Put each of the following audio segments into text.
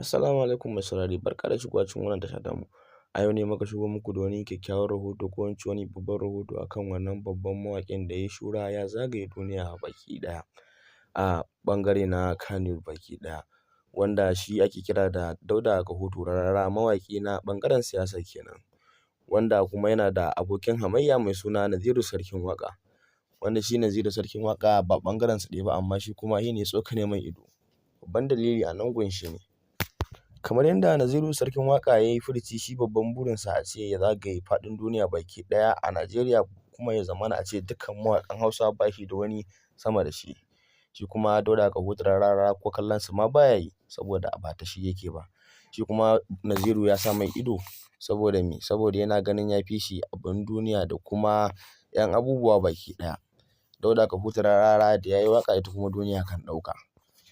Assalamu alaikum mai saurare, barka da shigowa cikin wannan tasha tamu. A yau ne muka shigo muku da wani kyakkyawan rahoto ko in ce wani babban rahoto akan wannan babban mawaƙin da ya shura ya zagaye duniya baki ɗaya a ɓangare na Kannywood baki ɗaya, wanda shi ake kira da Dauda Kahutu Rarara, mawaƙi na ɓangaren siyasa kenan, wanda kuma yana da abokin hamayya mai suna Naziru Sarkin Waƙa, wanda shi Naziru Sarkin Waƙa ba ɓangarensa ɗaya ba amma shi kuma shi ne tsokane mai ido. Babban dalili a nan gun shi ne, kamar yadda Naziru Sarkin Waƙa ya yi furici shi babban burinsa a ce ya zagaye faɗin duniya baki ɗaya a Najeriya, kuma ya zamana a ce dukkan mawaƙan Hausa ba shi da wani sama da shi. Shi kuma Dauda Kahutu Rarara ko kallonsa ma baya yi saboda ba ta shi yake ba. Shi kuma Naziru ya sa mai ido saboda me? Saboda yana ganin ya fi shi abin duniya da kuma 'yan abubuwa baki ɗaya. Dauda Kahutu Rarara da ya yi waƙa ita kuma duniya kan ɗauka,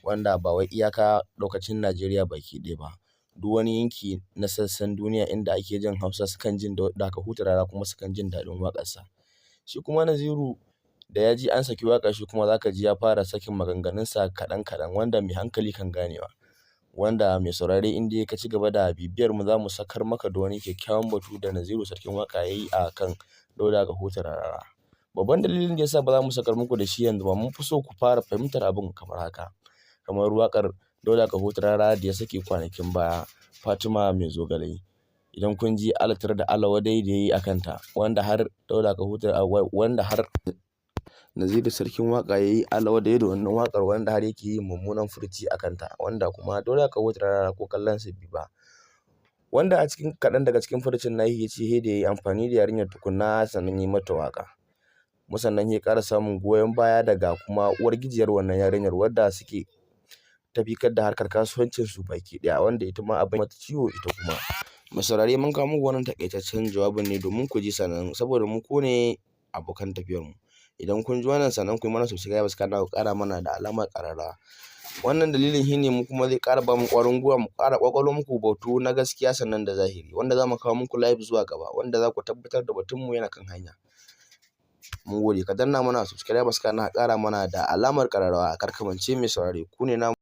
wanda ba wai iyaka ɗaukacin Najeriya baki ɗaya ba. Duk wani yanki na sassan duniya inda ake jin Hausa sukan jin Dauda Kahutu Rarara kuma sukan jin daɗin waƙarsa. Shi kuma Naziru da ya ji an saki waƙar shi kuma za ka ji ya fara sakin maganganunsa kaɗan-kaɗan wanda mai hankali kan ganewa. Wanda mai saurare in dai ka ci gaba da bibiyar mu za mu sakar maka da wani kyakkyawan batu da Naziru Sarkin Waƙa ya yi a kan Dauda Kahutu Rarara. Babban dalilin da ya sa ba za mu sakar muku da shi yanzu ba, mun fi so ku fara fahimtar abin kamar haka. Kamar waƙar Dauda Kahutu Rarara da ya saki kwanakin baya, Fatima Mai Zogale. Idan kun ji alatar da alawadai da ya yi a kanta, wanda har Naziru Sarkin Waƙa ya yi alawadai da wannan waƙar, wanda har yake yin mummunan furuci a kanta, wanda kuma Dauda Kahutu Rarara ko kallonsa bai ba. Wanda a cikin kaɗan daga cikin furucin nashi ya ce sai da ya yi amfani da yarinyar tukunna sannan ya yi mata waƙa. Sannan ya ƙara samun goyon baya daga kuma uwargijiyar wannan yarinyar wadda suke tafikar da harkar kasuwancinsu baki ɗaya, wanda ita ma abin mata ciwo ita kuma. Mai saurare mun kawo muku wannan taƙaitaccen jawabin ne domin ku ji sannan saboda mu ku ne abokan tafiyarmu. Idan kun ji wannan sannan ku yi mana subscribe kana ku ƙara mana da alamar ƙararrawa. Wannan dalilin shi ne mu kuma zai ƙara ba mu ƙwarin gwiwa mu ƙara ƙwaƙwalo muku batu na gaskiya sannan da zahiri, wanda za mu kawo muku live zuwa gaba, wanda za ku tabbatar da batunmu yana kan hanya. Mun gode, ka danna mana subscribe kana ƙara mana da alamar ƙararrawa, kar ka mance mai saurare ku ne namu.